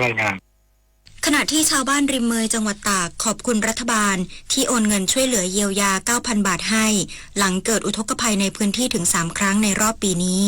รายงานขณะที่ชาวบ้านริมเมยจังหวัดตากขอบคุณรัฐบาลที่โอนเงินช่วยเหลือเยียวยา 9,000 บาทให้หลังเกิดอุทกภัยในพื้นที่ถึง 3 ครั้งในรอบปีนี้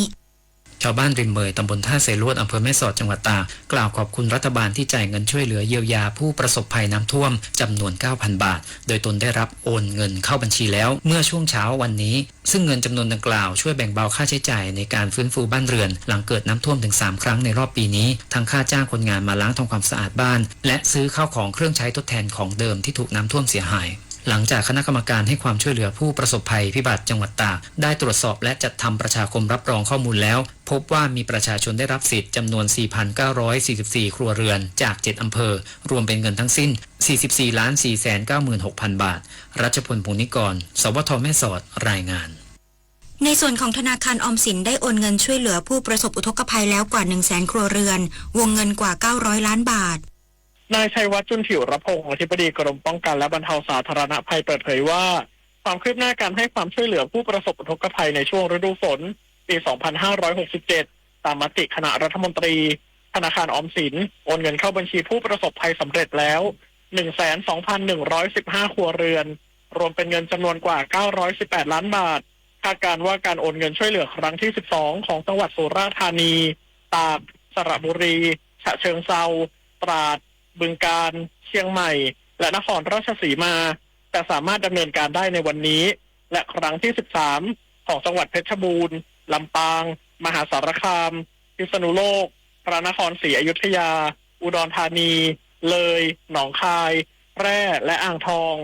ชาวบ้านริมเมยตำบลท่าเสลวดอำเภอแม่สอดจังหวัดตากกล่าวขอบคุณรัฐบาลที่จ่ายเงินช่วยเหลือเยียวยาผู้ประสบภัยน้ำท่วมจำนวน 9,000 บาทโดยตนได้รับโอนเงินเข้าบัญชีแล้วเมื่อช่วงเช้าวันนี้ซึ่งเงินจำนวนดังกล่าวช่วยแบ่งเบาค่าใช้จ่ายในการฟื้นฟูบ้านเรือนหลังเกิดน้ำท่วมถึง 3 ครั้งในรอบปีนี้ทั้งค่าจ้างคนงานมาล้างทำความสะอาดบ้านและซื้อข้าวของเครื่องใช้ทดแทนของเดิมที่ถูกน้ำท่วมเสียหายหลังจากคณะกรรมการให้ความช่วยเหลือผู้ประสบภัยพิบัติจังหวัดตากได้ตรวจสอบและจัดทำประชาคมรับรองข้อมูลแล้วพบว่ามีประชาชนได้รับสิทธิ์จำนวน 4,944 ครัวเรือนจาก 7 อำเภอรวมเป็นเงินทั้งสิ้น 44,496,000 บาทรัชพล พงศ์นิกร สวท.แม่สอดรายงานในส่วนของธนาคารออมสินได้โอนเงินช่วยเหลือผู้ประสบอุทกภัยแล้วกว่า 100,000 ครัวเรือนวงเงินกว่า900ล้านบาทนายชัยวัฒน์ จุนถิวรพงศ์อธิบดีกรมป้องกันและบรรเทาสาธารณภัยเปิดเผยว่าความคืบหน้าการให้ความช่วยเหลือผู้ประสบอุทกภัยในช่วงฤดูฝนปี 2567 ตามมติคณะรัฐมนตรีธนาคารออมสินโอนเงินเข้าบัญชีผู้ประสบภัยสำเร็จแล้ว 12,115 ครัวเรือนรวมเป็นเงินจำนวนกว่า918ล้านบาทคาดการณ์ว่าการโอนเงินช่วยเหลือครั้งที่ 12 ของจังหวัดสุราษฎร์ธานีตากสระบุรีฉะเชิงเทราตราดบึงกาฬเชียงใหม่และนครราชสีมาแต่สามารถดำเนินการได้ในวันนี้และครั้งที่ 13 ของจังหวัดเพชรบูรณ์ลำปางมหาสารคามพิษณุโลกพระนครศรีอยุธยาอุดรธานีเลยหนองคายแพร่และอ่างทอง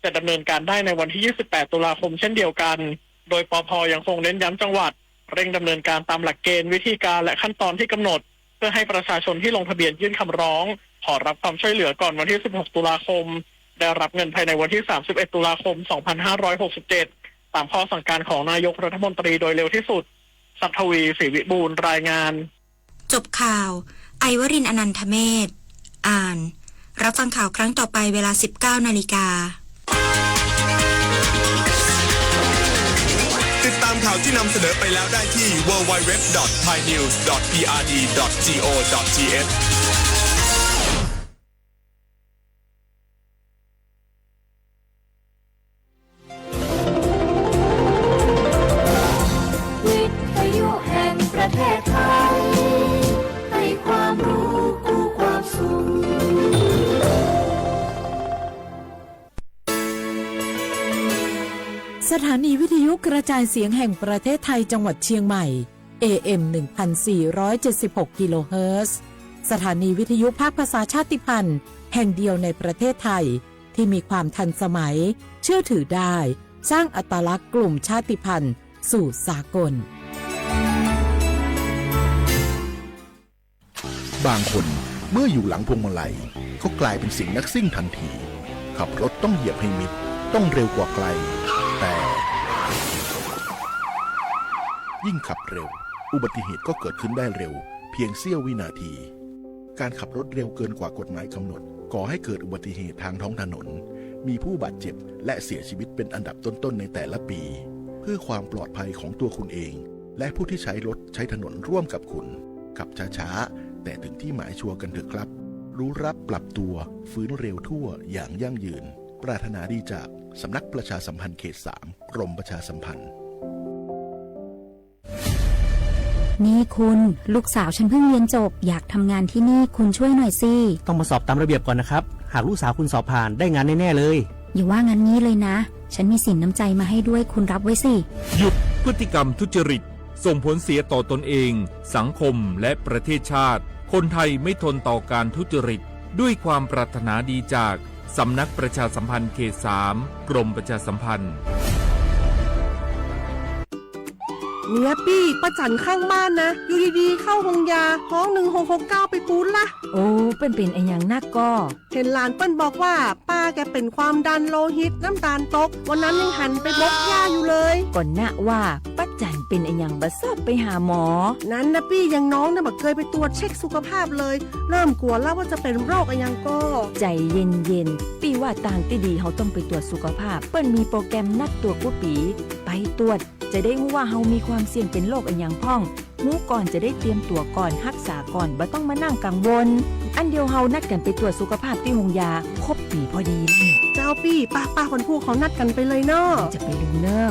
จะดำเนินการได้ในวันที่ 28 ตุลาคมเช่นเดียวกันโดยปภ.ยังคงเน้นย้ำจังหวัดเร่งดำเนินการตามหลักเกณฑ์วิธีการและขั้นตอนที่กำหนดเพื่อให้ประชาชนที่ลงทะเบียนยื่นคำร้องขอรับความช่วยเหลือก่อนวันที่ 16 ตุลาคมได้รับเงินภายในวันที่ 31 ตุลาคม 2567 ตามข้อสั่งการของนายกรัฐมนตรีโดยเร็วที่สุดศักดิ์ทวี ศรีวิบูลย์รายงานจบข่าวไอวรินทร์ อนันทเมธอ่านรับฟังข่าวครั้งต่อไปเวลา 19 นาฬิกาติดตามข่าวที่นำเสนอไปแล้วได้ที่ www.thainews.prd.go.thสถานีวิทยุกระจายเสียงแห่งประเทศไทยจังหวัดเชียงใหม่ AM 1476 กิโลเฮิรตซ์สถานีวิทยุภาคภาษาชาติพันธุ์แห่งเดียวในประเทศไทยที่มีความทันสมัยเชื่อถือได้สร้างอัตลักษณ์กลุ่มชาติพันธุ์สู่สากลบางคนเมื่ออยู่หลังพวงมาลัยก็กลายเป็นสิ่งนักซิ่งทันทีขับรถต้องเหยียบให้มิดต้องเร็วกว่าไกลแต่ยิ่งขับเร็วอุบัติเหตุก็เกิดขึ้นได้เร็วเพียงเสี้ยววินาทีการขับรถเร็วเกินกว่ากฎหมายกำหนดก่อให้เกิดอุบัติเหตุทางท้องถนนมีผู้บาดเจ็บและเสียชีวิตเป็นอันดับต้นๆในแต่ละปีเพื่อความปลอดภัยของตัวคุณเองและผู้ที่ใช้รถใช้ถนนร่วมกับคุณขับช้าๆแต่ถึงที่หมายชัวร์กันเถอะครับรู้รับปรับตัวฟื้นเร็วทั่วอย่างยั่งยืนปรารถนาดีจากสำนักประชาสัมพันธ์เขต 3 กรมประชาสัมพันธ์นี่คุณลูกสาวฉันเพิ่งเรียนจบอยากทำงานที่นี่คุณช่วยหน่อยสิต้องมาสอบตามระเบียบก่อนนะครับหากลูกสาวคุณสอบผ่านได้งานแน่ๆเลยอย่าว่างั้นงี้เลยนะฉันมีสินน้ำใจมาให้ด้วยคุณรับไว้สิหยุดพฤติกรรมทุจริตส่งผลเสียต่อตนเองสังคมและประเทศชาติคนไทยไม่ทนต่อการทุจริตด้วยความปรารถนาดีจากสำนักประชาสัมพันธ์เขต 3 กรมประชาสัมพันธ์เนี่ยปี้ป้าจันข้างบ้านนะอยู่ดีๆเข้าห้องยาท้อง1669ไปปูนละโอ้เป็นไอ้อย่างนักก็เห็นหลานเปิ้นบอกว่าป้าแกเป็นความดันโลหิตน้ำตาลตกวันนั้นยังหันไปบกยาอยู่เลยก่อนนะว่าป้าจันเป็นไอ้อย่างบัดซอบไปหาหมอนั้นนะปี้ยังน้องนะบ่เคยไปตรวจเช็คสุขภาพเลยเริ่มกลัวแล้วว่าจะเป็นโรคอะไรยังก็ใจเย็นๆปี้ว่าต่างที่ดีเขาต้องไปตรวจสุขภาพเปิ้นมีโปรแกรมนัดตรวจกู้ปีไปตรวจจะได้รู้ว่าเฮามีความเสี่ยงเป็นโรคอันยังพ่อง รู้ก่อนจะได้เตรียมตัวก่อนรักษาก่อนบ่ต้องมานั่งกังวลอันเดียวเฮานัดกันไปตรวจสุขภาพที่โรงยาครบปีพอดีเลย เจ้าปี้ป้าคนผู้เขานัดกันไปเลยเนาะ จะไปลืมเนาะ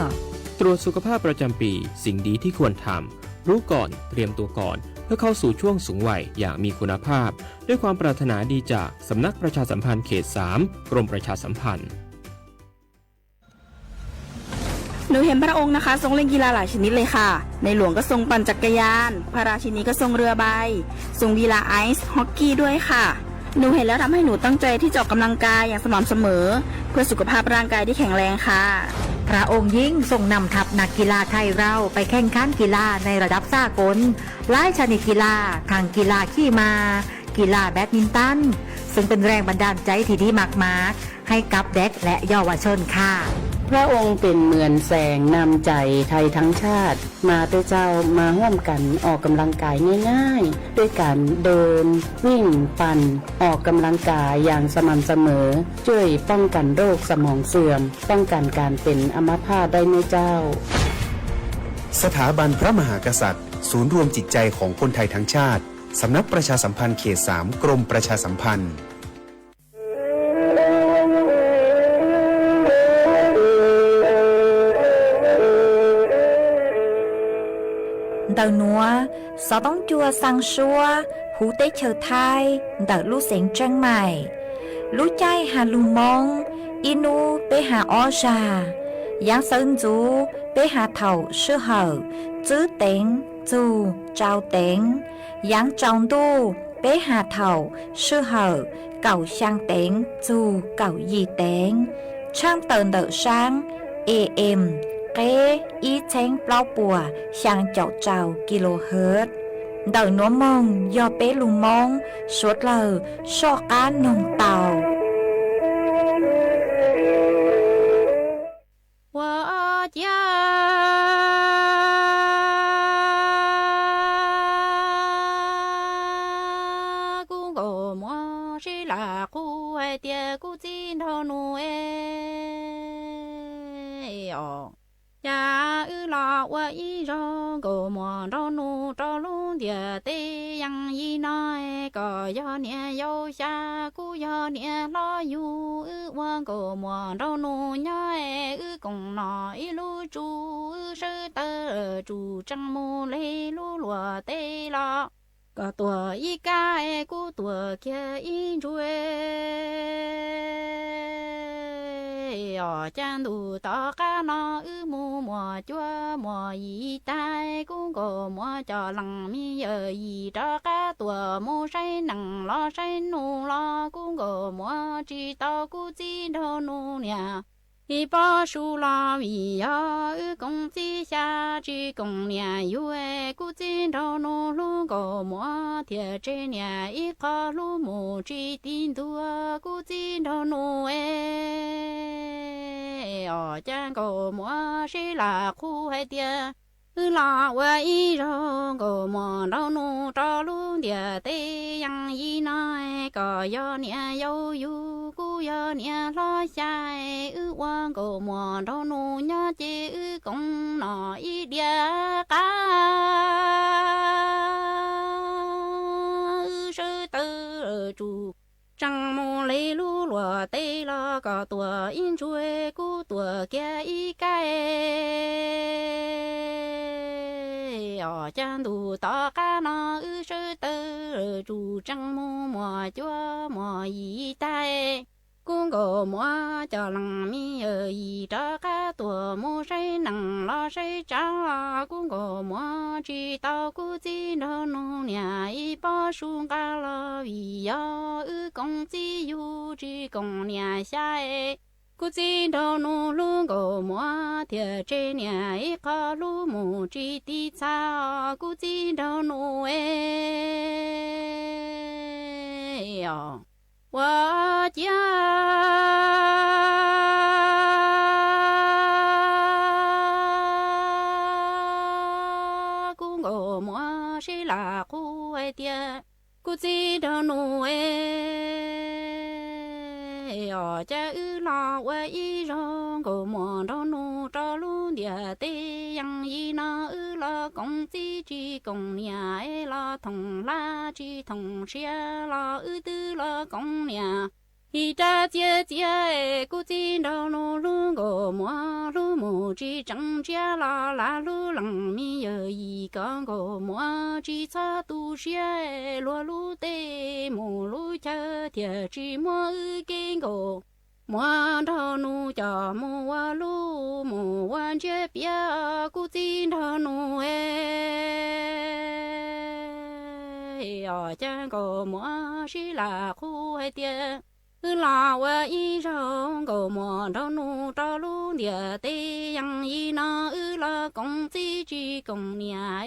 ตรวจสุขภาพประจำปีสิ่งดีที่ควรทำรู้ก่อนเตรียมตัวก่อนเพื่อเข้าสู่ช่วงสูงวัยอย่างมีคุณภาพด้วยความปรารถนาดีจากสำนักประชาสัมพันธ์เขต 3 กรมประชาสัมพันธ์หนูเห็นพระองค์นะคะทรงเล่นกีฬาหลายชนิดเลยค่ะในหลวงก็ทรงปั่นจักรยานพระราชินีก็ทรงเรือใบทรงกีฬาไอซ์ฮอกกี้ด้วยค่ะหนูเห็นแล้วทำให้หนูตั้งใจที่จะออกกำลังกายอย่างสม่ำเสมอเพื่อสุขภาพร่างกายที่แข็งแรงค่ะพระองค์ยิ่งทรงนำทัพนักกีฬาไทยเราไปแข่งขันกีฬาในระดับสากลหลายชนิดกีฬาทั้งกีฬาขี่ม้ากีฬาแบดมินตันซึ่งเป็นแรงบันดาลใจที่ดีมากๆให้กับเด็กและเยาวชนค่ะพระองค์เป็นเหมือนแสงนำใจไทยทั้งชาติมาเตเจ้ามาร่วมกันออกกำลังกายง่ายๆด้วยการเดินวิ่งปั่นออกกำลังกายอย่างสม่ำเสมอช่วยป้องกันโรคสมองเสื่อมป้องกันการเป็นอัมพาตได้ในเจ้าสถาบันพระมหากษัตริย์ศูนย์รวมจิตใจของคนไทยทั้งชาติสำนักประชาสัมพันธ์เขต 3 กรมประชาสัมพันธ์Đầu núa, gió bóng chua sang xua, hú tế chờ thai, đợt lũ xén trăng mày. Lũ chay hà lù mông, inu bế hà o già. Giáng sơn chú bế hà thầu sư hở, chữ tên, chú, trao tên. Giáng trong đu bế hà thầu sư hở, cầu sang tên, chú, cầu gì tên. Trang tờn đợt sang, AM. Kế ý chén bao bùa sang chậu trào kHz. Đời nó mong do bé lù mong suốt lờ so cá nồng tàu. Wa cha cu gò mo chỉ là cu ai tia cu chín thâu nu ya ư la wa y ro go mo ro nu ro lu dia te yang yi nai ko yo nia yo sha ku yo nia lo yu ư wa go mo ro nu nya ư kong no y lu chu ư sơ tơ chu trăng mu le lu lua te la có tua y ca cu tua kia y juê ở chan đủ tỏ cá nó ư mu mùa chua mùa y tai cũng có mùa cho lằng mi giờ y cho cá tua mu say nằng lo say nu lo cũng có mùa chỉ tao cũng chỉ đâu nu nè y bao su la vì ya ư công chỉ xa chỉ công nhà yue cũng chỉ đâu nu lu có mùa thiệt trên nhà y khó lu mu chỉ tin tua cũng chỉ đâu nu ở trang cổ mua chỉ là khu hay tia là vậy rồi cổ mua đâu nu cho luôn địa tê yang y nói có do nia yêu yêu cú do nia lo sai quan cổ mua đâu nu nhớ chỉ cũng nó y địa cá sư tư chủ trăng mù lấy lú lùa tê lo có tua in chuê cú tua kia y cái ở chan đủ to cá nó ư sư tư chủ trăng mù mùa chua mùa y tai cũng có mùa cho lằng mi ở y cho cá tua mù say nằng lo say trắng cũng có mùa chỉ tao cú chỉ đâu nu nhà y bao sung cá lo vì yo ư công chỉ yu chỉ công nhà sai cú chỉ đâu nu luôn có mùa thiệt trên nhà y khó lu mù chỉ đi xa cú chỉ đâu nu wa cha cũng có mua chỉ là khu ai tia cũng chỉ đâu nu ở cha ư lo wa y rong có mua đâu nu cho luôn địa tê yang y na ư lo công ty chỉ công nhà lo thùng la chỉ thùng xe lo tư lo công nhà一扎姐姐，古今道路路个么路么只正家啦啦路冷面有一个个么只擦都些罗路的么路家铁只么根个么道路家么哇路么完这边古今道路呀，这个么是啦苦海的。là wa y rong go mo do nu do lu địa tê yang y na la công ty chỉ công nhà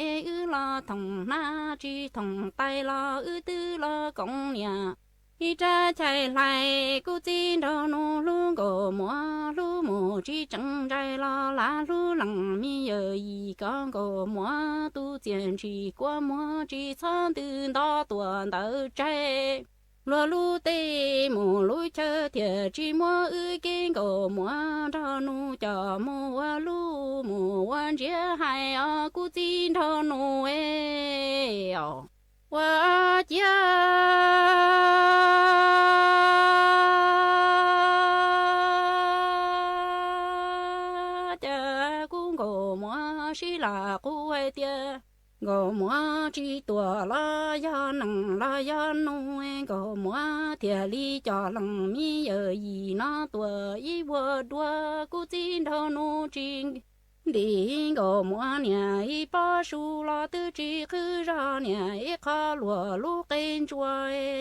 la thong na chỉ thong tai la tư la công nhà y cha chạy lại cô tin do nu lu go mo chỉ chẳng chạy la lu lăng mi giờ y con go mo tu tiền chỉ qua mo chỉ sang từ đó tuần tới chạy lúa lúa tê mù lúa chơi thiệt chỉ mua kinh cổ mua cho nu cho mua lúa mua quan chia hai cú tin cho nu qua chia cha cú cổ mua xí là cú ai tia gò mua chỉ tua la ya nằng la ya nuôi gò mua thiệt li cho lằng mi giờ gì nó tua y vợ đua cú tin thâu nu trình đi gò mua nhà y ba su la tư chỉ cứ ra nhà y khá lúa lúa cây chua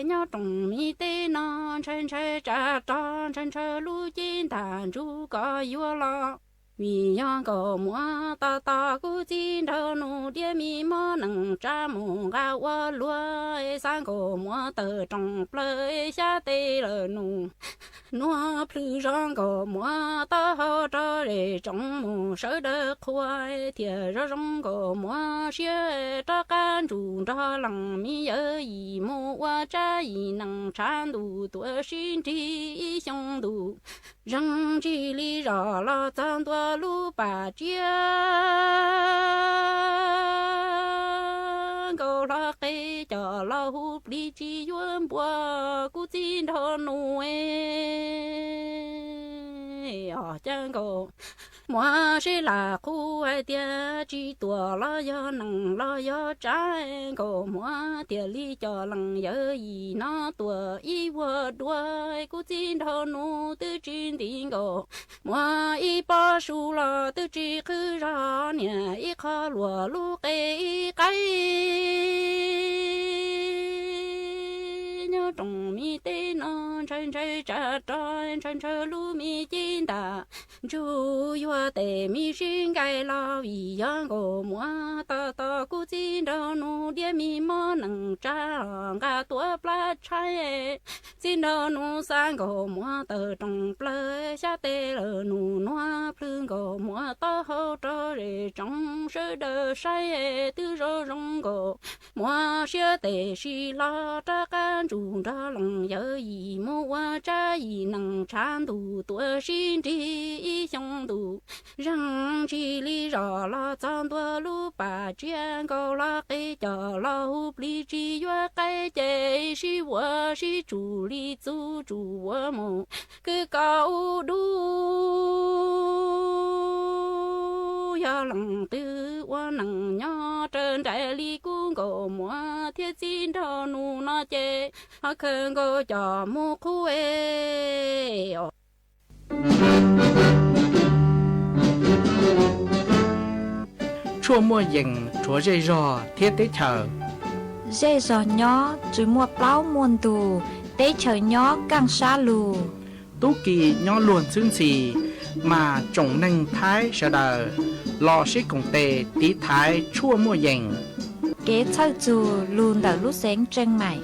nhau trồng mi tê non chân chơi cha tròn chân chơi lúa chín tàn chú có vua la vì yang có mua ta cú tin đâu nu địa mi mò nằng cha mù ga wa lúa sang có mua tờ trong plei xa tê lờ nu nó plu rong có mua ta ho cho để trong mù sớ đỡ khoai thiệt ra rong có mua xe cho can chủ cho lằng mi ở gì mua wa cha gì nằng chan đủ tuổi xin đi xong đủ răng chỉ li rõ lo tăng tua lu bà chia câu lo cây cho lo hụp đi chi yuan bùa cú tin thôn nuôi ở chân cầu mua sẽ là khu ai tia chỉ tua lo do nằng lo do trái cầu mua tia li cho lằng giờ gì nó tua y vợ đuôi cú tin thôn nu tư chín tiếng cầu mua y ba su lo tư chỉ cứ ra nhà y khó lúa lu cây nhớ trồng mi tê non chân chơi cha tròn chân chơi lu mi chín ta chú yo tê mi xin gai lo vì yang go mua ta cú tin đâu nu địa mi mò nằng cha ga tua pla chai tin đâu nu sang go mua tờ trong pla xa tê lờ nu noa plương go mua ta ho cho để trong sơ đờ sai tư rô rong go mua xe tê xì lo cha can chủ ra lòng giờ gì mua qua cha gì nằng chan đủ tua xin đi xong đủ răng chỉ li rõ lo chọn tua lu bà chiang câu lo cây cho lo hụp li chỉ yo cây chế si wo si chủ li zu chủ wo mo cứ cao đu ya lăng tư wo nằng nhỏ trên đại li cung cổ mua thiết xin thọ nu nó chế họ khơi cô cho mua khu chua mua dừng chua dây rò thiết tế chờ dây rò nhỏ chỉ mua plau muôn tù tế chờ nhỏ càng xa lù tú kỳ nhỏ luôn xương xì mà trồng nâng thái sợ đờ lò xí cùng tề tí thái chua mua dừng kế thâu dù luôn đỡ lúc sáng chân mày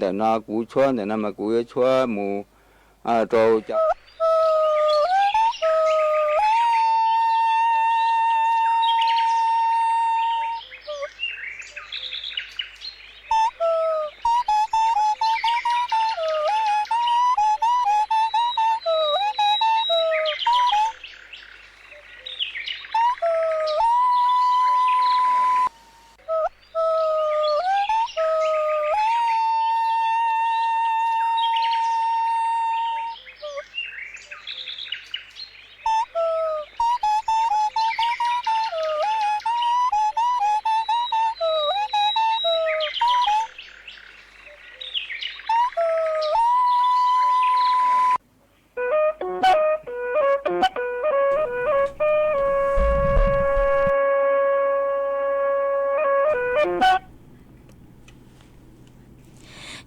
để nó cú chua để nó mà cú chua mù trâu cho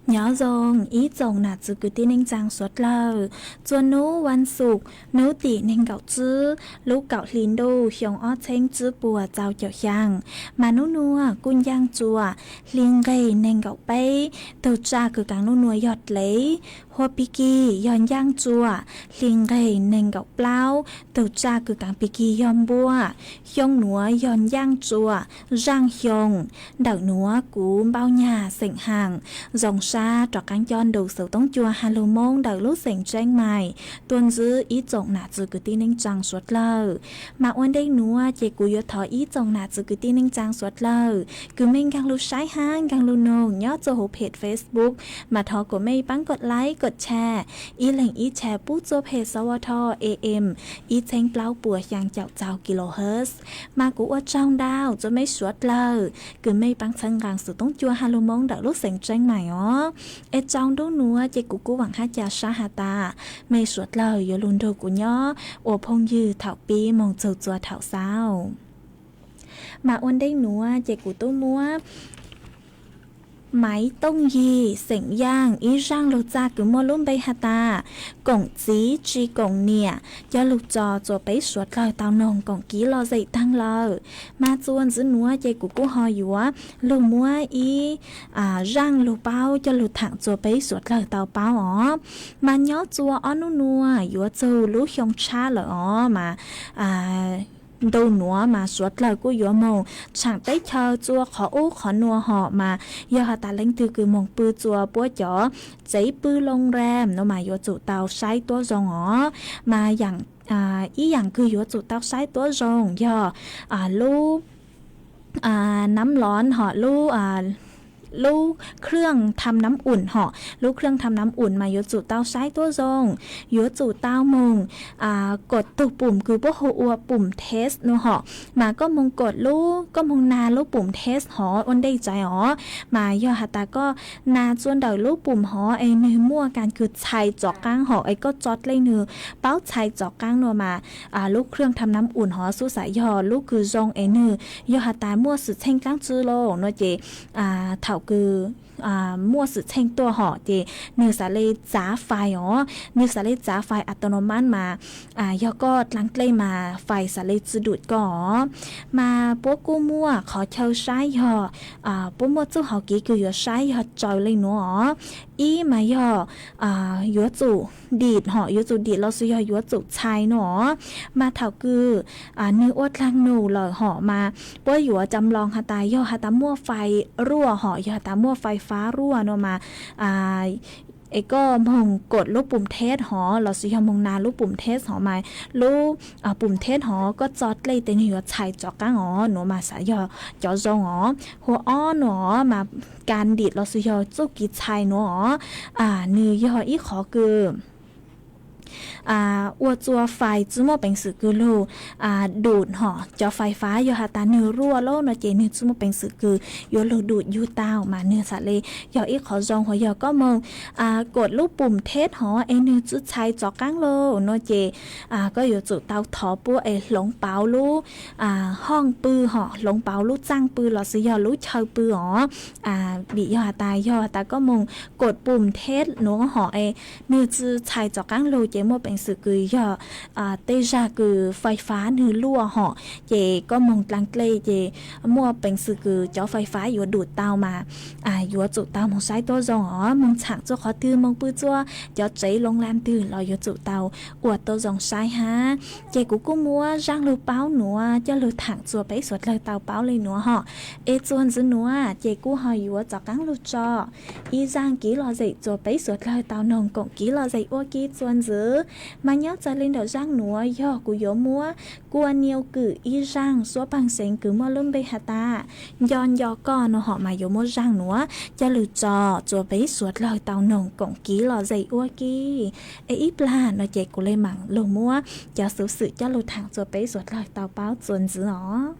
nhỏ dòng ý dòng là từ cứ tin anh giang suốt lờ cho nấuวันศุกร์nấu tỉ nên gạo chữ lúc gạo lín đô hiong ót chênh chữ bùa chào chào giang mà nấu nua cun giang chùa liên gây nên gạo bay đầu cha cứ càng nấu nua giọt lấy hoa piki giòn giang chùa liên gây nên gạo plau đầu cha cứ càng piki giòn bùa hiong núa giòn giang chùa giang hiong đảo núa cú bao nhà sỉnh hàng dòng xa trọ cánh giòn đầu sầu tống chùa hà lô mông đảo lúc sỉnh tranh mài tuần giữ ý trọng nạ từ cứ tin anh chàng suốt lờ mà oan đây núa chế cú yếu thọ ý trọng nạ từ cứ tin anh chàng suốt lờ cứ mình gang lưu sái hang gang lưu nông nhớ cho hộp page Facebook mà thọ của mình bắnกดไลค์กดแชร์อีแหล่งอีแชร์ปุ๊บตัวเพจสวท AM อีเชงเปล่าปัวอย่างเจ้ากิโลเฮิรตซ์มากูว่าจ้องดาวจะไม่สวดเลยคือไม่ปังชังกลางสุดต้องจัวฮาโลมงดักลูกเสียงแจ้งใหม่อ๋อเอจ้องดูนัวเจกูหวังให้จ่าชาฮาตาไม่สวดเลยอย่าลุนโดกูย่อโอพงยืเถาปีมองเจ้าจัวเถาเศร้ามาอ้วนได้นัวเจกูตู้มัวไม้ต้งยีเสียงย่างอีร่างลูกจากึมัวลุ่มใบฮาตากงจีจีกงเนี่ยยาลูกจอจัวไปสวดเลยตาวนงกงกี้รอใจตั้งเลยมาจวนซื้อนัวใจกูหออยู่วะลูกมัวอีร่างลูกเป้าจะลูกถังจัวไปสวดเลยเตาเป้าอ๋อมาย้อจัวอ้อนัวอยู่จูลูกยงชาเลยอ๋อมาđầu núa mà suốt lời của gió màu chẳng tới chờ chua khó ú khó nua họ mà do họ ta lãnh từ cứ mong bư chua búa chó giấy bư lông rem nó mà gió chủ tàu sai tua rong ó màอย่างýอย่างคือgió chủ tàu sai tua rong doลูน้ำร้อนhọลูกเครื่องทำน้ำอุ่นเหาะลูกเครื่องทำน้ำอุ่นมาโยจุเต้าใช้ตัวทรงโยจุเต้ามงกดตัวปุ่มคือพวกหัวปุ่มเทสเนาะเหาะมาก็มงกดลูกก็มงนาลูกปุ่มเทสหออ้นได้ใจอ๋อมาโยหาตาก็นาจวนเดาลูกปุ่มหอไอ้เนื้อมั่วกันคือชัยจอกก้างหอไอ้ก็จอดเลยเนื้อเป้าชัยจอกก้างเนาะมาลูกเครื่องทำน้ำอุ่นหอสู้สายยอลูกคือทรงไอ้เนื้อโยหาตามั่วสุดเช่งก้างจื้อโลเนาะเจเถ่าคือมั่วสุดเช่งตัวห่อเจเนื้อสาเลจ้าไฟอ๋อเนื้อสาเลจ้าไฟอัตโนมัติมาย่อก็ลังเกลมาไฟสาเลจุดุดก็มาพวกกูมั่วขอเช่าใช้ห่อพวกมั่วจู้ห่อกี้คือย่อใช้ห่อจอยเลยเนาะอีมาย่อย่อจูดีดห่อย่อจูดีดเราซื้อย่อจูชายเนาะมาเถ่าคือเนื้ออวดลังหนูเลยห่อมาพวกย่อจำลองหาตาย่อหาตามั่วไฟรั่วห่อย่อตามั่วไฟฟ้ารั่วเนาะมาไอ้ก็มองกดลูกปุ่มเทสหอเราสิยมองนาลูกปุ่มเทสหอมาลูกปุ่มเทสหอก็จอดเลยแต่หัวชายจอกก้างหอหนูมาสายจอจงหอหัวอ้อหนอมาการดีดเราสิยจุกิชายหนูหอเนื้อยอีขอคืออวดจัวไฟจุ่มเป็นสื่อคือลูดูดห่อจอไฟฟ้าโยหาตาเนื้อรั่วโลนเจเนื้อจุ่มเป็นสื่อคือโยลูดูดยูเต้ามาเนื้อสาเลยยออีขอจองหัวยอก็มองกดลูกปุ่มเทสห่อเนื้อจุดชายจอก้างโลนเจก็อยู่จุดเต้าถอปัวหลงเปาลูห้องปือห่อหลงเปาลูจ้างปือหลอดซื้อยอลูเชยปืออ๋อบียอหาตาก็มองกดปุ่มเทสหนูห่อเนื้อจุดชายจอก้างโลเจมัวเป็นสื่อคือย่อเตจาคือไฟฟ้าเนื้อรั่วห่อเจก็มองกลางเกลเจมัวเป็นสื่อคือจอไฟฟ้าอยู่ดูดเตามาอยู่จุดเตามองใช้ตัวจงอ๋อมองฉากตัวขอตื้อมองปื้อจั่วจอใจลงแรมตื้อรออยู่จุดเตาอวดตัวจงใช้ฮะเจกูมัวร่างลูกเป้าหนัวจะลูกถังจั่วไปสวดเลยเตาเป้าเลยหนัวห่อจวนจื้อหนัวเจกูห่ออยู่จอกังลูกจออีร่างกี้รอใจจั่วไปสวดเลยเตานงกงกี้รอใจอ้วกี้จวนจื้อmà nhớ cho lên đầu răng núa do của gió múa cua nhiều cử y răng số bằng sen cứ mua lum bê hà ta giòn gió con nó họ mà gió mua răng núa cho lử trò cho bé suốt lời tàu nồng cộng ký lò dày ua kì ít là nó chạy của lên mảng lù múa cho sự cho lù thẳng cho bé suốt lời tàu báo chuẩn dữ nó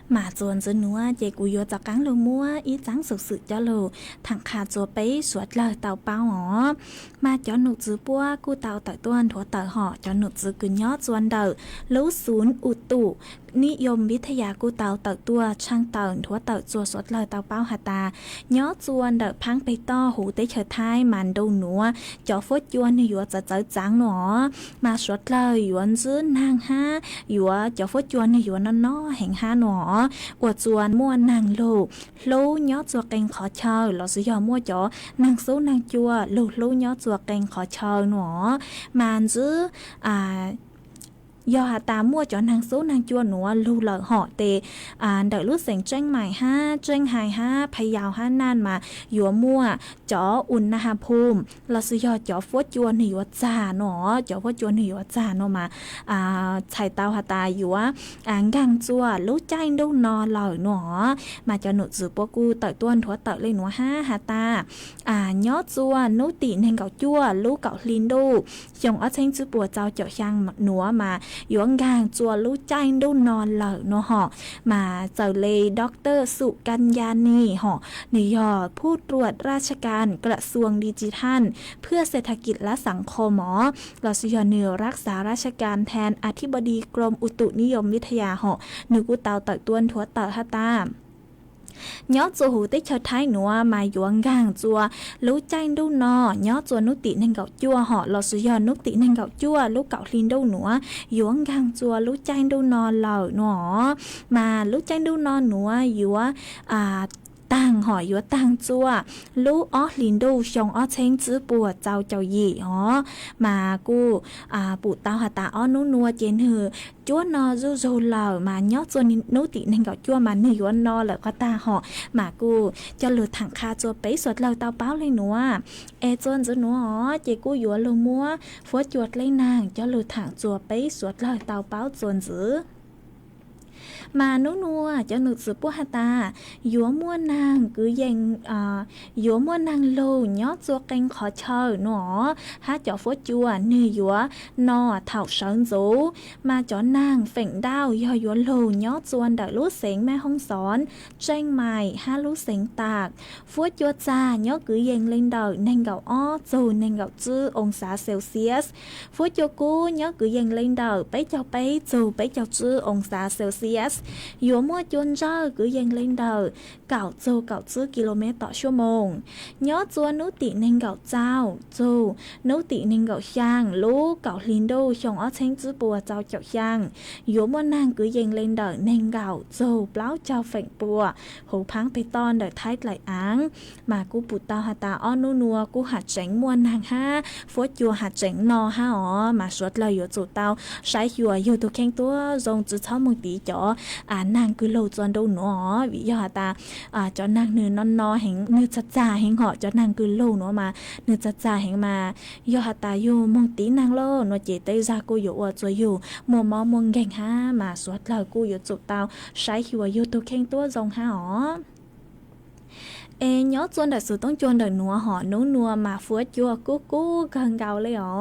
mà dồn dưới núa dễ cú yo cho cắn lô mua ý trắng sự sự cho lô thằng khá cho bấy suốt lời tàu bao hỏ mà cho nụ dư bua cú tàu tại tuần thua tàu họ cho nụ dư cứ nhót chuan đầu lũ xuống ụt tụนิยมวิทยากูเตาเต่าตัวช่างเต่าหัวเต่าจัวสดเลยเต่าเป้าหาตาย้อจวนเดอพังไปต่อหูเตเฉยท้ายมันดูหนัวจ่อฟดจวนในหยัวจะเจอจังหนอมาสดเลยหยวนซื้อนางห้าหยัวจ่อฟดจวนในหยัวนน้อแห่งห้าหนออวดจวนม้วนนางลูกย้อจัวเก่งขอเชยเราซื้อยอมั่วจ่อนางสู้นางจัวลูกย้อจัวเก่งขอเชยหนอมันซื้อยอหาตามั่วจอnàng số nàng chua núa lưu lợ họ tề đợi lúc sành tranh mải ha tranh hài haพยาวha nan màยัวมั่วจออุณหภูมิเราซื้อยอจอฟดจวนหัวจ่าเนาะจอฟดจวนหัวจ่าเนาะมาใช้เตาหาตาอยู่ว่างังจัวรู้ใจดูนอเหล่าเนาะมาจะหนุดสืบปกูเต่ต้วนหัวเต่เลยหนัวห้าหาตาย้อจัวนุติเนงเก่าจัวลูกเก่าลินดูชงอ้อเชงจื้อปัวเจ้าเจ้าช่างหนัวมาหยวนกางจัวรู้ใจดูนอนเหล่าเนาะหอมาเจอเลยด็อกเตอร์สุกัญญาณีหอนิยอผู้ตรวจราชการกระทรวงดิจิทัลเพื่อเศรษฐกิจและสังคมหมอเราสยอเนือรักษาราชการแทนอธิบดีกรมอุตุนิยมวิทยาหอนึกูเตาเต่าต้วนถัวเต่าฮาตาย้อจัวหูติเชิดท้ายหนัวมาหยวนกางจัวรู้ใจดูนอย้อจัวนุติเนงเก่าจัวหอเราสุยอนุติเนงเก่าจัวลูกเก่าลินดูหนัวหยวนกางจัวรู้ใจดูนอเหล่าหนอมารู้ใจดูนอหนัวหยัวต่างหอยยัวต่างจัวลูกอ้อลินดูชงอ้อเชงจื้อปัวเจ้าหยี่หอมากูปู่เต้าหาตาอ้อนูนัวเจนหือจัวนอจูเหล่ามาย้อจัวนุติเนงเก่าจัวมาเนื้อยัวนอแล้วก็ตาหอมากูจะหลุดถังคาจัวไปสดเหล่าเต้าเป้าเลยหนัวจวนจื้อหนัวอ๋อเจกูยัวลูมัวฟดจวดเลยนางจะหลุดถังจัวไปสดเหล่าเต้าเป้าจวนจื้อมานัวจะหนุดสืบปัวหาตาหยัวมั่วนางกือยังหยัวมั่วนางโลย้อจัวเก่งขอเชยหนอฮะจ่อฟดจัวเนื้อหยัวนอเถ่าเฉินจูมาจ่อนางเฝ่งดาวย่อหยัวโลย้อจวนดักลูกเสียงแม่ห้องสอนแจ้งใหม่ฮะลูกเสียงตากฟดจัวจ้าย้อกือยังเล่นดาวเนงเก่าอ้อจูเนงเก่าจื้อองศาเซลเซียสฟดจัวกูย้อกือยังเล่นดาวไปเจ้าไปจูไปเจ้าจื้อองศาเซลเซียสหยัวมั่วจวนเจ้าcứยังเล่นเดอเก่าโจเก่าจื้อกิโลเมตรต่อชั่วโมงย้อจวนนุติเนงเก่าเจ้าโจนุติเนงเก่าช่างลูกเก่าลินโดชงอ้อเชงจื้อปัวเจ้าเจ้าช่างหยัวมั่วนางcứยังเล่นเดอเนงเก่าโจเปล่าเจ้าเฝ่งปัวหูพังไปตอนเดอท้ายไหลอ้างมากูปุตตาหาตาอ้อนัวกูหัดเจ๋งมวนนางห้าฟดยัวหัดเจ๋งนอห้าอ๋อมาสวดเลยอยู่จุดเตาใช้ยัวอยู่ตัวแข็งตัวทรงจื้อเท้ามึงตีจ๋อนางคือโลจวนดูหนอวิยาตาจอนางเนื้อนอแห่งเนื้อจ่าแห่งเหาะจอนางคือโลหนอมาเนื้อจ่าแห่งมายาตาอยู่มองตีนางโลหนอเจเตซากูอยู่อวดจวยอยู่มัวมอมงแก่งห้ามาสวดเลยกูอยู่จุดเตาใช้หัวอยู่ตัวแข็งตัวทรงห้าอ๋อย้อจวนดัดสูต้องจวนดัดนัวหอนัวมาฟดจัวกู้กันเกาเลยอ๋อ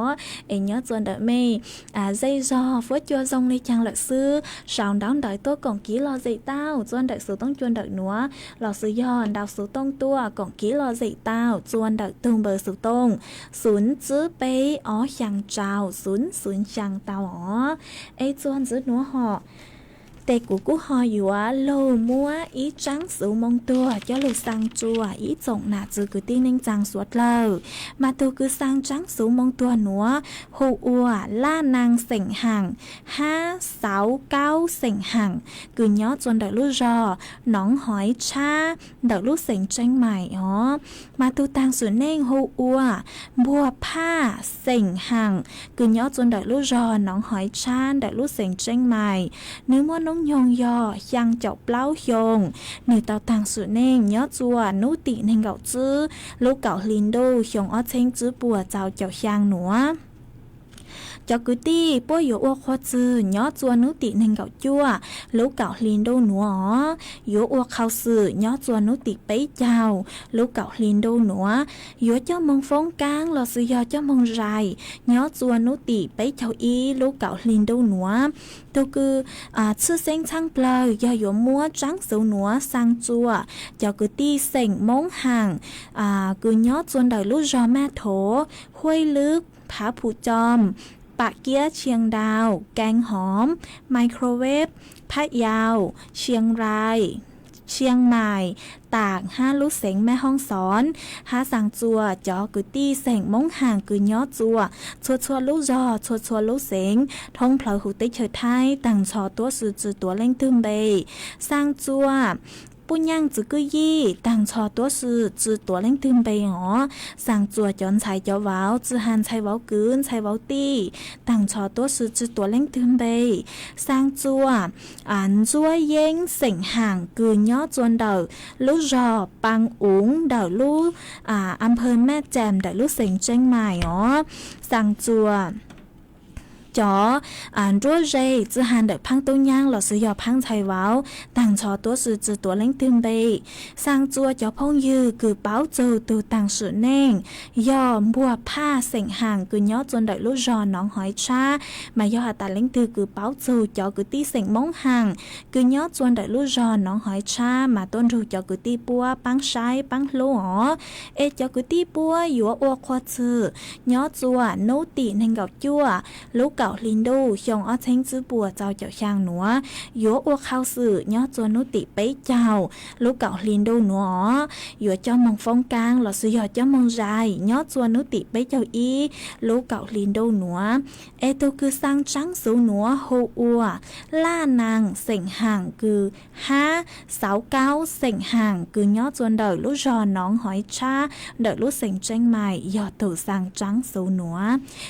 ย้อจวนดัดไม่dây giòฟดจัวทรงในจังหลักซื้อสาวดาวดัดตัวกล่องกี้รอใจเต้าจวนดัดสูต้องจวนดัดนัวหล่อซื้อย่อดาวสูต้องตัวกล่องกี้รอใจเต้าจวนดัดตึงเบอร์สูต้องศูนย์จื้อไปอ๋อช่างเจ้าศูนย์ช่างเต้าอ๋อจวนจื้อนัวหอแต่กูหออยู่ว่าโลมัวอีจังสูมงตัวจะลูสังจัวอีจงหนาจือคือตีนิ่งจังสวดเลยมาตัวคือสังจังสูมงตัวหนัวหูอัวล่านางเสียงห่าง5 6 9เสียงห่างกือย้อจนเด็กลูกรอหนองหอยชาเด็กลูกเสียงจังใหม่อ๋อมาตัวตังสุนเน่งหูอัวบัวผ้าเสียงห่างกือย้อจนเด็กลูกรอหนองหอยชาเด็กลูกเสียงจังใหม่เนื้อม้วนยองยอยังเจ้าเปล่ายงหนึ่งเตาทางสุเน่งย้อจัวนุติเน่งเก่าจื้อลูกเก่าลินโดชงอ้อเชงจื้อปัวเจ้าเจ้าช่างหนัว cho cứ ti bố yếu ô khoa chư nhó chua nú tị nên gạo chua lú gạo liền đâu nữa yếu ô khao sư nhó chua nú tị bấy chào lú gạo liền đâu nữa yếu cho mong phong cang là sự do cho mong dài nhó chua nú tị bấy chào y lú gạo liền đâu nữa tôi cứ sư sinh sang plơ do yếu mua trắng xấu nữa sang chua cho cứ ti sành mong hàng cứ nhó chuôn đời lú gió mẹ thổ khuâyลึกผาผูจอมปะเกี๊ยเชียงดาวแกงหอมไมโครเวฟพะเยาเชียงรายเชียงใหม่ตากห้าลูกเสงแม่ห้องสอนห้าสังจัวจอกุตี้เสงมงห่างกืย่อจัวชัวลูกจอชัวลูกเสงท้องเพลอหูติเฉยไทยต่างชอตัวสื่อจือตัวเล่งตึมเบสร้างจัวปุญญังจือกือยี่ต่างชอตัวสื่อจือตัวเล่งตึมเบหอสั่งจัวจอนชายเจ้าว้าวจือหันชายว้าวกืนชายว้าวตีต่างชอตัวสื่อจือตัวเล่งตึมเบสร้างจัวจัวเย้งเส็งห่างกืนย่อจวนเดอลูกจอปังอุ๋งเดอลูกอำเภอแม่แจ่มเดอลูกเส็งเจียงใหม่อ๋อสั่งจัวจอรัวเจจือหันเดพังตุ้งย่างหลอซื้อยอพังไทยว้าวต่างชอตัวสื่อจือตัวเล่งตึมเบสร้างจัวจอพงยือคือเป้าจูตูต่างสื่อเน่งยอมบัวผ้าเส็งห่างคือย่อจนเดลูกจอน้องหอยชามายอตาเล่งตือคือเป้าจูจอคือตีเส็งมงห่างคือย่อจนเดลูกจอน้องหอยชามาต้นรูจอคือตีปัวปังใช้ปังลูหอจอคือตีปัวอยู่อวควาจือย่อจัวโนตีเน่งเกาจัวลูกเก่าลินดูชงอ้อเช้งจื้อปัวเจ้าเจ้าช่างหนัวยัวอวข้าวสื่อย่อจัวนุติเป๊เจ้าลูกเก่าลินดูหนัวยัวเจ้ามองฟงกลางหล่อซื้อยอเจ้ามองใจย่อจัวนุติเป๊เจ้าอีลูกเก่าลินดูหนัวตัวคือสร้างจังสูหนัวโฮอัวล่านางเส็งห่างคือ5 6 9เส็งห่างคือย่อจวนเดอลูกจอน้องหอยชาเดอลูกเส็งเจ้งใหม่ยอตู่สร้างจังสูหนัว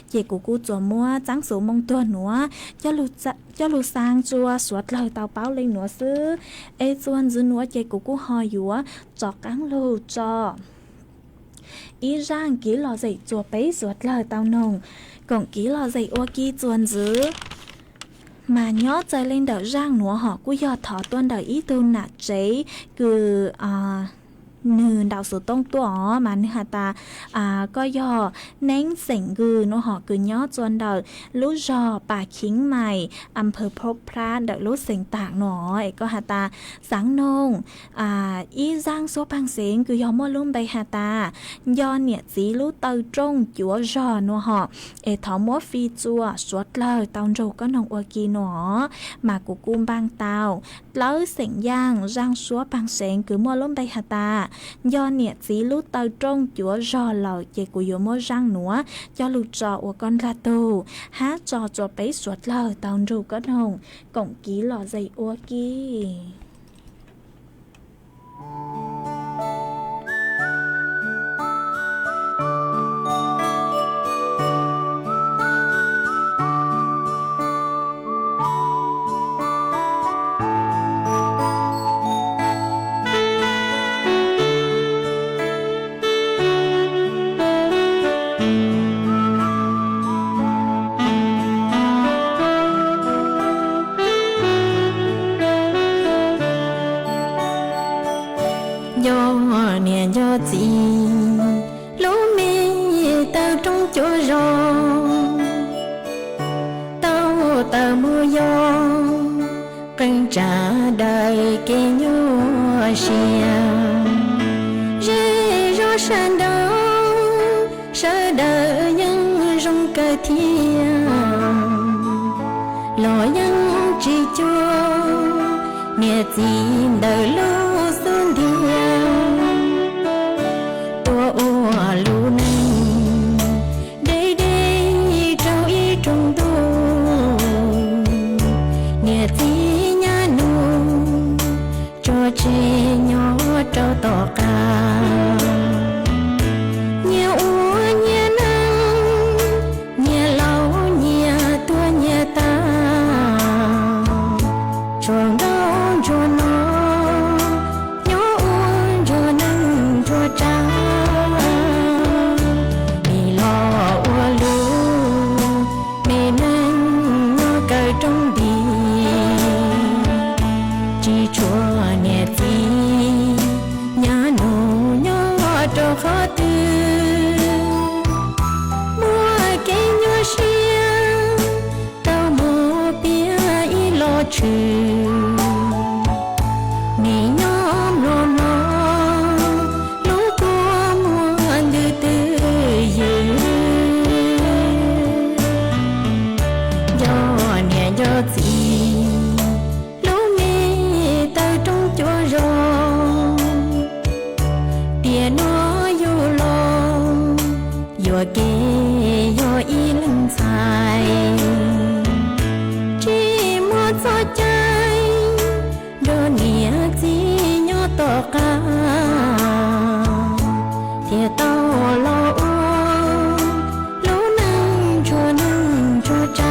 เจกูจัวมัวจังสูมงตัวหนัวจะลูสร้างจัวสวดเลยเตาเป้าเลยหนัวซื้อจวนจื้อหนัวเจกูหอยัวจอกังลูจออีร่างกี่หล่อใจจัวไปสวดเลยเตาหนงก่งกี่หล่อใจอัวกี่จวนจื้อmà nhớ chơi lên đỡ rang nữa họ cũng do thọ tuân đỡ ý tư nạt chế cứ nư đào số tông tua mà nư hà ta có do nén sảnh gư nó họ cứ nhớ tuân đỡ lú giò bà khính mày âm phơ phô pra đỡ lú sảnh tạc nó có hà ta sáng nông ý giang số bằng xến cứ do mua luôn bay hà ta do nhiệt dí lú tơ trong chúa giò nó họ thọ múa phi chua suốt lời tao râu có nông ua kỳ nó mà của cung bang tao lỡ sảnh giang giang số bằng xến cứ mua luôn bay hà ta do nhiệt dí lú tơ trong chúa giò lời chê của yếu mua răng nữa cho lụt trọ của con ra tù hát trò cho bấy suốt lời tao râu có nông cổng ký lò dày ua kỳ gì lũ mi tao trong chỗ rò tao mưa gió căng trả đời kê nhua xiang rê rô san đó sợ đời nhân rong cơ thiên lo nhân chỉ cho nghe gì đời lũ xuân thiên lũ này đây đây trao ý trong tôi nghe tí nhà nụ cho trẻ nhỏ trao tỏ ca nhà úa nhà nắng nhà lâu nhà tua nhà ta tròn đâu cho nó nhỏ úa cho nắng cho trắng mê ยัวเกยออีลังใจที่มัวจอใจโดนเนียจียอตอกาเทียเต้าลอรู้นั่งชัวใจ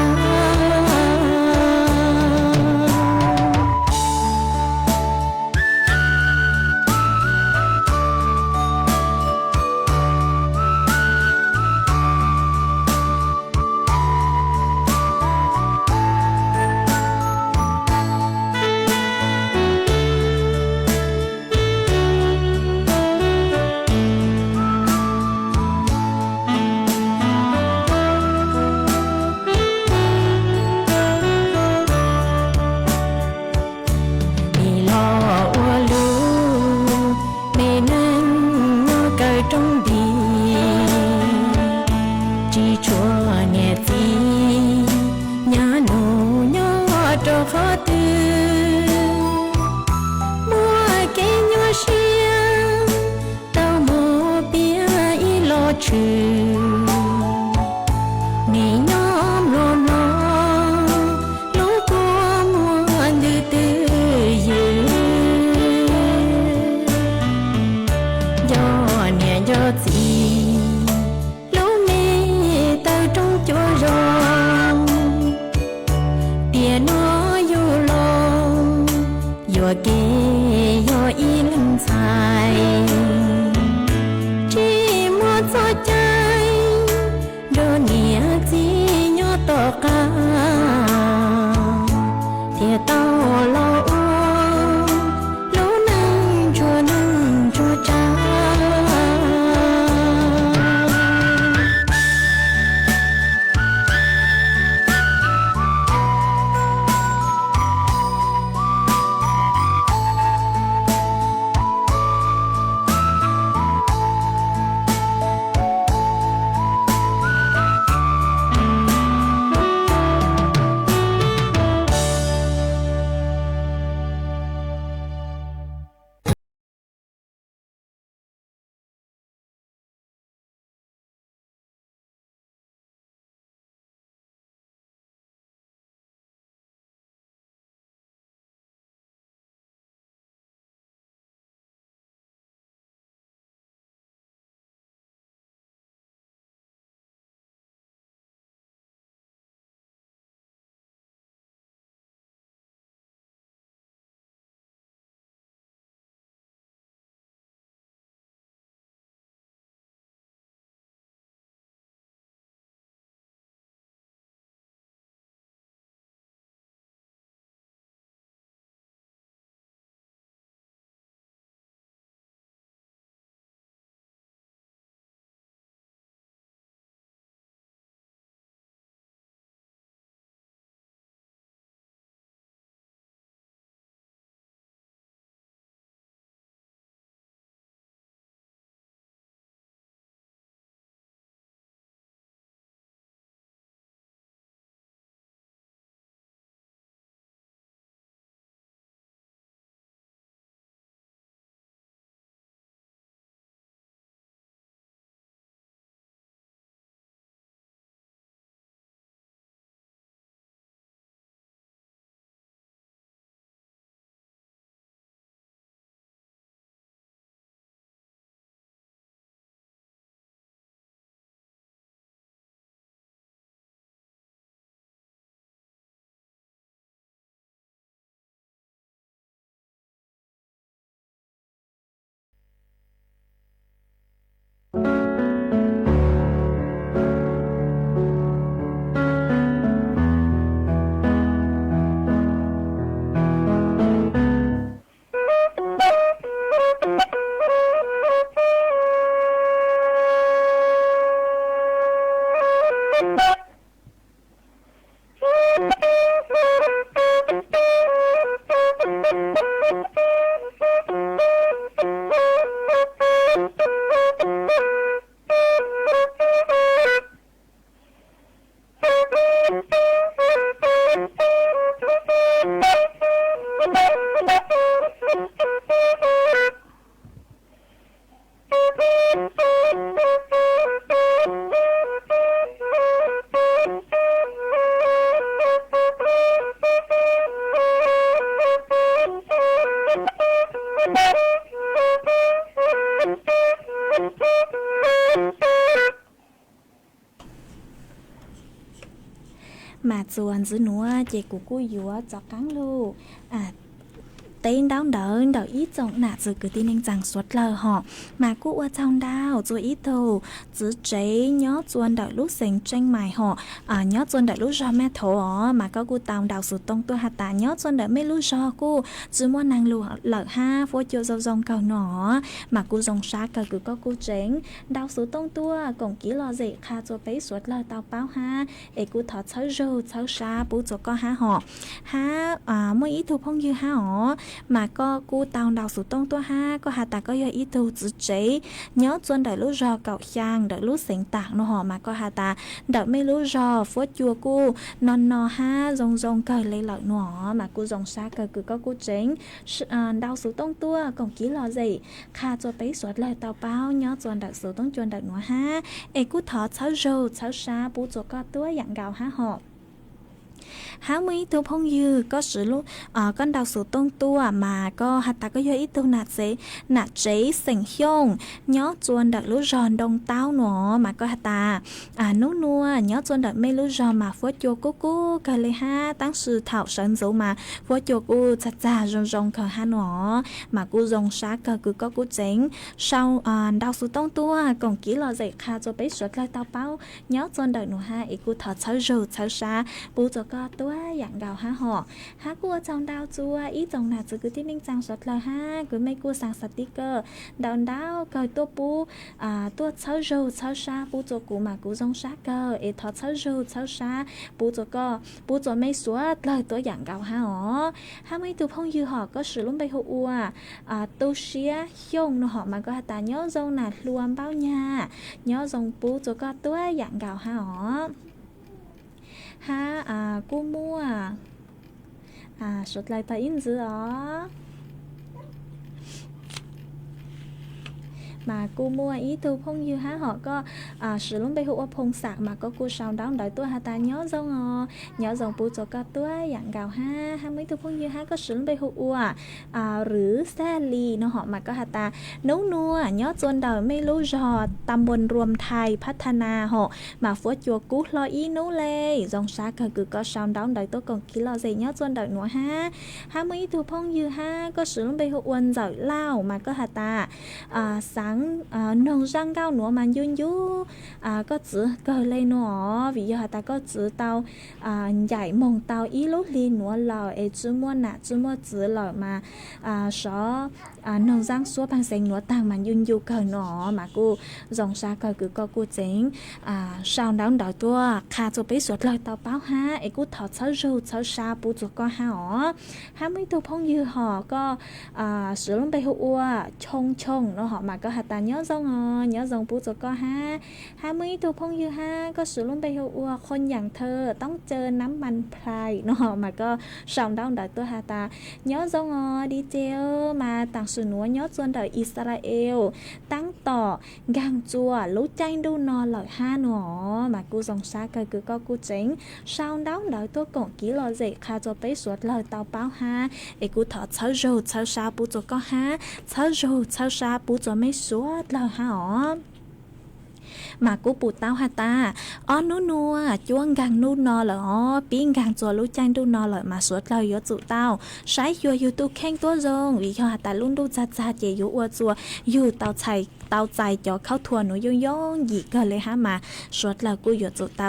mà chuồn giữ núa chị của cô dúa cho cắn lu tên đau đỡ đỡ ít trọng nạ giữ cứ tin anh rằng suốt lờ họ mà cô ở trong đau rồi ít thù giữ chế nhớ chuồn đỡ lúc sinh tranh mài họ nhớ chuồn đỡ lúc do mẹ thổ họ mà có cô tàu đào sụt tông tôi hạt tà nhớ chuồn đỡ mấy lúc do cô chứ muốn nàng lụa lợ ha vô chiều dâu dòng cầu nọ mà cô dòng xa cờ cứ có cô chén đào sụt tông tua còn kỹ lo gì kha cho bé suốt lờ tàu báo ha để cô thọ cháu râu cháu xa bố cho con ha họ ha mỗi ít thù phong như ha họ mà có cô tàu đào sụt tông tua ha có hạt tà có do ít thù giữ chế nhớ chuồn đỡ lúc do cậu sang đỡ lúc sinh tạc nó họ mà có hạt tà đỡ mấy lúc do phốt chùa cô non nò ha dòng dòng cờ lấy lợi nó mà cô dòng xa cờ cứ có cô chén đào sụt tông tua còn kỹ lo gì kha cho bé suốt lời tàu báo nhớ chuồn đỡ sụt tông chuồn đỡ nó ha ê cô thọ cháu râu cháu xa bố cho con tua dạng gạo ha họ há mấy tu phong dư có sự lúc con đào sụt tông tua mà có hạt ta có do ít tu nạt chế sành hiông nhớ chuồn đợt lúa giòn đông táo nó mà có hạt ta nấu nua nhớ chuồn đợt mấy lúa giòn mà phốt chua cú cờ lê ha tăng sự thảo sân dấu mà phốt chua cú chặt chả rong cờ ha nó mà cú rong xá cờ cứ có cú chén sau đào sụt tông tua còn kỹ lo dậy kha cho bé suốt lời tao bao nhớ chuồn đợt nó ha ít cú thọ cháu râu cháu xa bố cho con tua dạng gạo ha họ ha cua trong đào chua ít dòng nào cứ tin ninh trang sọt lời ha cứ mấy cua sang sticker đào cờ tua pu tua cháu râu cháu xa bố cho cú mà cú dòng sát cờ ê thọ cháu râu cháu xa bố cho co bố cho mấy suốt lời tua dạng gạo ha họ ha mấy tu phong dư họ có sự luôn bay hụ tu xía hiông nó họ mà có ta nhớ dòng nào luôn bao nhà nhớ dòng bố cho co tua dạng gạo ha họ ha cô mua sốt lại ta in dữ đó mà cô mua ý tu phong dư há họ có sử dụng bây hữu phong sạc mà có cô sao đón đợi tôi hà ta nhớ dòng bù cho cả tôi dạng gạo ha mấy tu phong dư há có sử dụng bây hữu rứ xe lì nó họ mà có hà ta nấu nua nhớ chuồn đời mấy lú giòตำบลรวมไทยพัฒนาhọ mà phố chùa cú lo ý nấu lê dòng xa cờ cứ có sao đón đợi tôi còn kỹ lo gì nhớ chuồn đời nữa ha mấy tu phong dư ha có sử dụng bây hữu uốn giỏi lao mà có hà ta sáng nông răng cao nữa mà yun yu có chữ cờ lên nữa vì giờ ta có chữ tao giải mông tao ý lúc liền nữa lời chữ mua chữ lời mà số nông răng số bằng sen nữa tăng mà yun yu cờ nữa mà cô dòng xa cờ cứ có cô chén sao đón đợi tua kha cho bé suốt lời tao báo ha ấy cô thọ cháu râu cháu xa bố cho con ha mấy tu phong dư họ có sử dụng bé hữu chong nó họ mà có hạt ta nhớ dòng bố cho con ha mấy tu phong dư ha có sử dụng bé hữuคนอย่างเธอต้องเจอน้ำมันพรายnó họ mà có sao đón đợi tua hạt ta nhớ dòng đi chơi mà tặng sự núa nhớ chuồn đời Israel tăng tỏ gang chùa lú tranh đu nò lợi ha nó mà cô dòng xa cờ cứ có cô chén sao đón đợi tôi còn kỹ lo gì kha cho bé suốt lời tao báo ha để cô thọ cháu râu cháu xa bố cho con ha cháu râu cháu xa bố cho mấy suốt lời ha mà cô bù tao ha ta nú nua chuông gang nú nò lợ pin gang chùa lú tranh đu nò lợi mà suốt lời yo tụ tao sai yo YouTube khen tua rong vì cho ta luôn đu cha chỉ yo ua chùa yo tao chạy choเขาทัวหนูย่องหยีก็เลยฮะมาสวดแล้วกูอยู่จุดเตา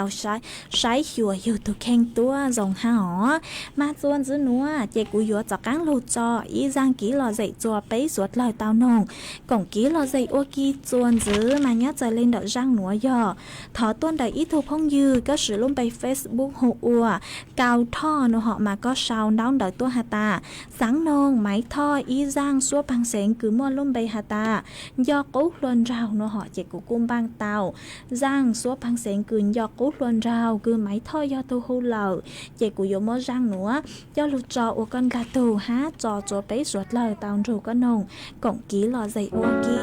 ใช้หัวอยู่ตัวแข็งตัวรองหามาส่วนซื้อหนูเจกูอยู่จากกลางลูจออีจางกี้รอใจจัวไปสวดเลยเตานงกล่องกี้รอใจอ้วกี้ส่วนซื้อมาเนี้ยใจเล่นดอกร่างหนูย่อถอต้นได้อีทูพงยืก็สื่อลงไป Facebook หัวกาวท่อหนูเหาะมาก็ชาวน้องดอกตัวฮาตาสังนงไม้ท่ออีจางซัวพังเสงคือม้วนลงไปฮาตายอกูลุนราวnó họ chỉ của cung bang tàu giang số băng sen cường do cố luân rào cứ máy thôi do tu hưu lờ chỉ của yếu mơ giang nữa do lụt trò của con gà tù há trò cho bé ruột lời tàu rủ con nồng cộng ký lò dậy ô ký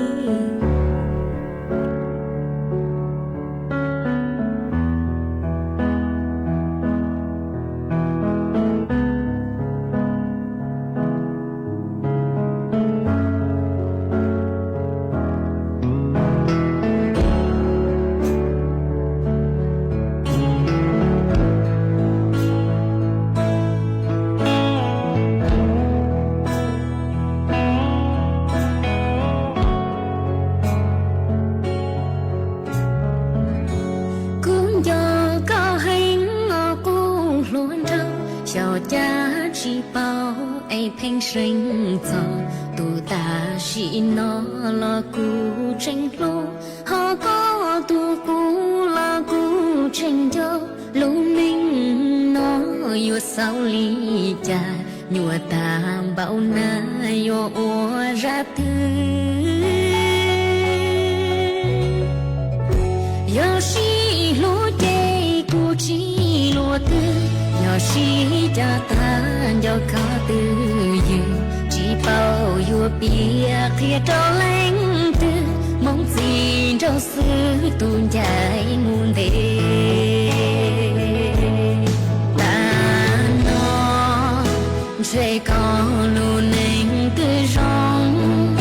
hình sinh cho tu ta chỉ nó là cú tranh lô họ có tu cú là cú tranh cho lô mình nó yêu sao ly cha nhua ta bao na yo ra tư yo si lo che cu chi lo tư yo si cha ta yo ka tư yu chỉ bao yo bia kia trao lanh tư mong gì trao sư tuôn chạy nguồn về sẽ có luôn anh từ rong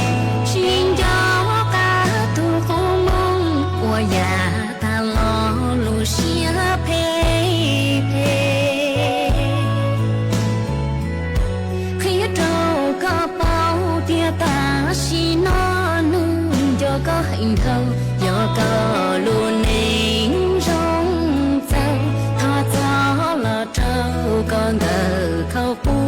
xin cho cả tu không mong của nhà ta lo lu xia phê khi trâu có bao tia ta xin nó nương cho có hạnh thâu do có luôn anh rong dâu thọ gió là trâu con thờ khâu pu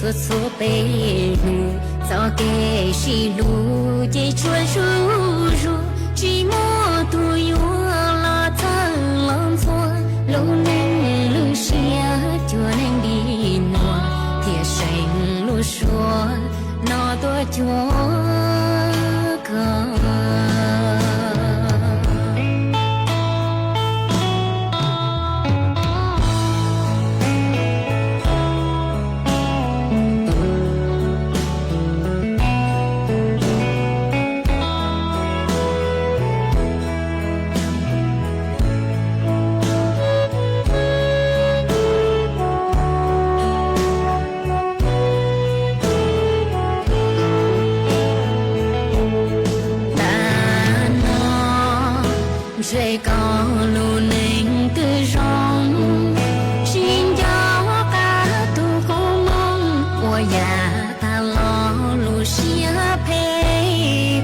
xuất số bê lù do kê xì lù dây chua ru ru chỉ mua tu yu lo thân lòng xua lâu nên lư xia chua nên đi nọ thiệt sành lù xua nó tôi chúa sẽ có luôn anh từ rong xin cho cả tu không mong của nhà ta lo lu xia phê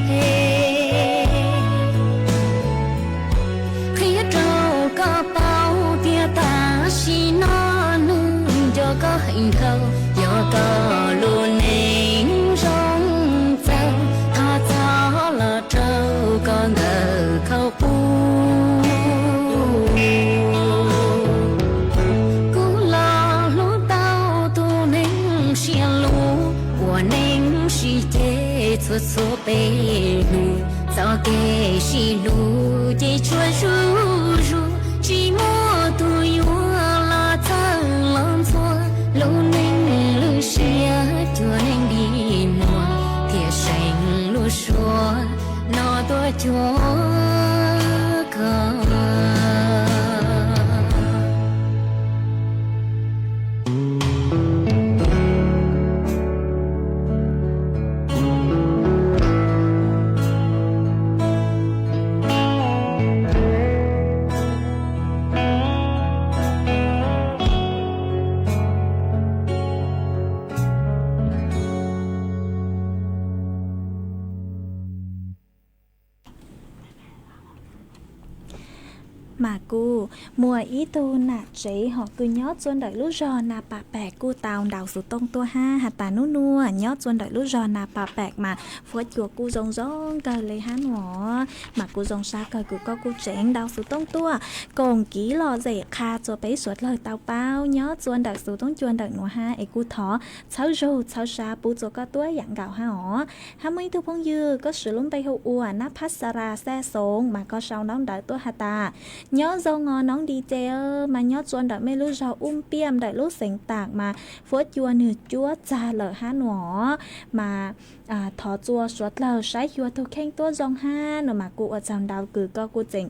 khi trâu có bao tia ta xin nó nương cho có hạnh thâu do có luôn anh rong dâu thọ gió là trâu con thờ khâu pu xuất số bê lù do kê xì lù dây chua ru ru chỉ mua tu yu lo thân lòng xua lâu nên lư xia chua nên đi nọ thiệt sành lù xua nó tôi chúa mà cu mùa ý tu nà chế họ cứ nhớ chuôn đợi lúc rò nà bà bẹc cu tàu đào sụt tông tua ha hạt tà nú nua nhớ chuôn đợi lúc rò nà bà bẹc mà phớt chùa cu rong rong cờ lấy hán ngõ mà cu rong xa cờ cứ có cu chén đào sụt tông tua còn ký lò dễ kha chùa bấy suốt lời tàu bao nhớ chuôn đợi sụt tông chuôn đợi ngõ ha ấy cu thỏ cháu râu cháu xa bù chùa có tua dạng gạo ha ngõ ha mấy thu phong dư có sự lúng bay hậu ua nắp phát ra xe sống mà có sao nóng đợi tua hạt tà nhớ dâu ngò nóng đi chơi mà nhớ chuồn đợi mấy lúc rau piêm đợi lúc sành tạc mà phớt chua nửa chúa cha lợ há nỏ mà thọ chua suốt lờ sái chua thu khen tua dòng ha nó mà cụ ở trong đào cử co cụ chỉnh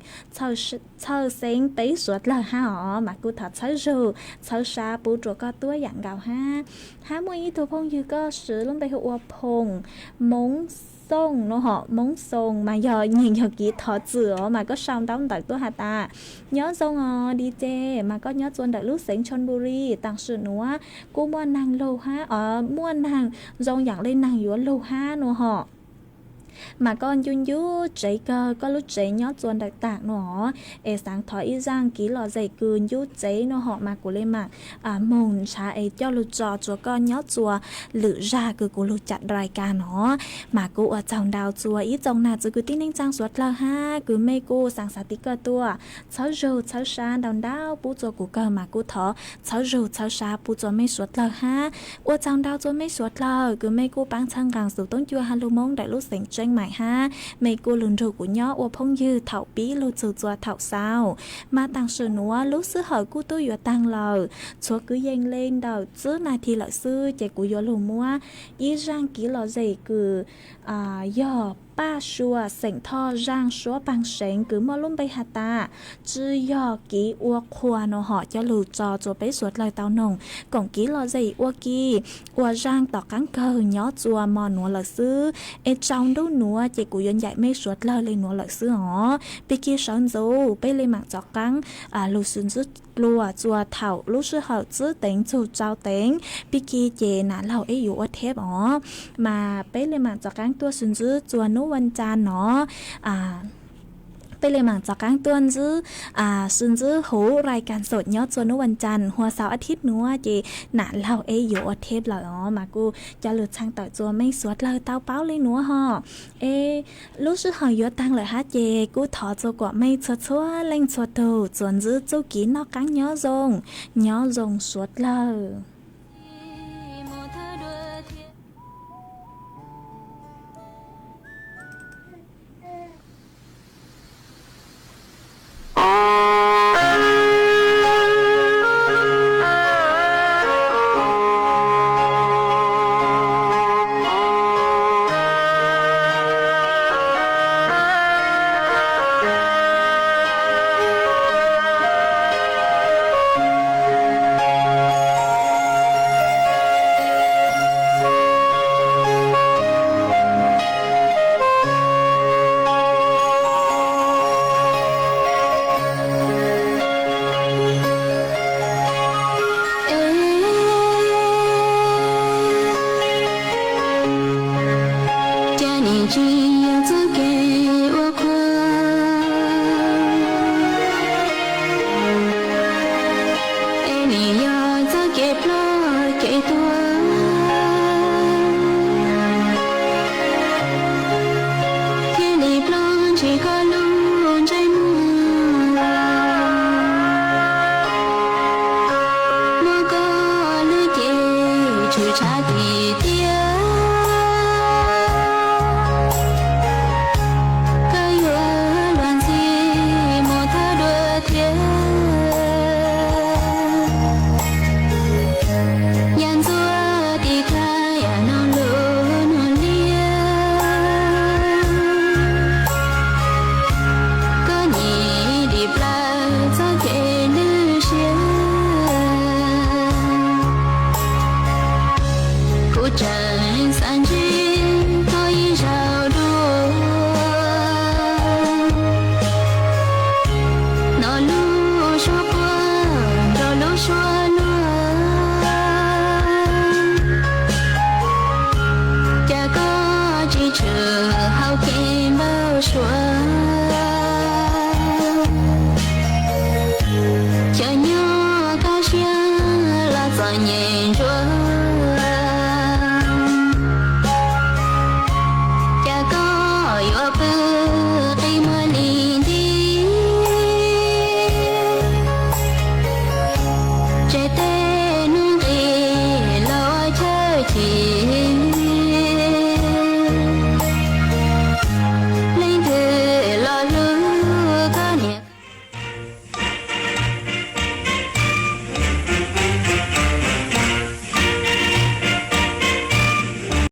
chờ sinh bấy suốt lờ ha họ mà cụ thật chơi rù chơi xa bù chua co tua dạng gạo ha há mùi thu phong dư có sử luôn bay hụa phồng mống sông nó họ mống sông mà giờ nhìn giờ kỹ thọ chữa mà có xong đóng tại tôi hạt ta nhớ dòng đi chê mà có nhớ chuồn đợi lúc sinh Chonburi tăng sự nữa cô mua nàng lâu ha ở mua nàng dòng dạng lên nàng yếu lâu ha nó họ mà con yun yu chế cơ có lúc chế nhót chuồn đặc tạc nó sáng thỏi y giang ký lò dày cừn yu chế nó họ mà của lên mạng mồn cha cho lụt trò chúa con nhót chùa lự ra cứ của lụt chặt rài ca nó mà cô ở trong đào chùa ít trong nào cứ tin anh trang suốt là ha cứ mê cô sáng sáng tí cơ tua cháu rượu cháu xa đào đào bố chùa của cơ mà cô thọ cháu rượu cháu xa bố chùa mê suốt là ha ở trong đào chùa mê suốt là cứ mê cô bán sang càng sự tốn chùa hallo mong đại lúc sinh tranh mãi ha mê cô lùn rượu của nhó ở phong dư thảo bí lô chùa chùa thảo sao mà tăng sự núa lúc xứ hở cô tôi vừa tăng lờ chúa cứ dành lên đầu chứ này thì lợi sư chạy của gió lù mua ý răng ký lò dày cứ do ba xua sảnh tho rang số bằng sảnh cứ mò luôn bay hạt ta chứ do ký ua khoa nó họ cho lù trò cho bé suốt lời tao nồng còn ký lò dày ua kỳ ua rang tỏ cắn cờ nhó chùa mò núa lợi sư e trong đâu núa chạy của dân dạy mê suốt lời lên núa lợi sư họ bé kia sống dấu bé lên mạng chó cắn lù xuyên rút lùa chùa thảo lúc sư hậu chứ tính chủ trao tính bị kia chè nã lầu ấy dụ ở thép ó mà bé lên mạng cho cán tua xuân dư chùa nú văn cha nóไปเลยหมั่งจากกลางต้นซื้อซุนซื้อหูรายการสดยอดส่วนวันจันทร์หัวเสาร์อาทิตย์นัวจีหนาเราอยู่อเทปเหรอมากูจะหลุดช่างต่อจัวไม่สวดเลยเต้าเป้าเลยนัวฮอรู้สึกหอยตังเลยฮะเจกูถอจัวกว่าไม่ชัวชัวเล่งชัวตูส่วนซื้อจูกีนอกกังย้อรงสวดเลยJ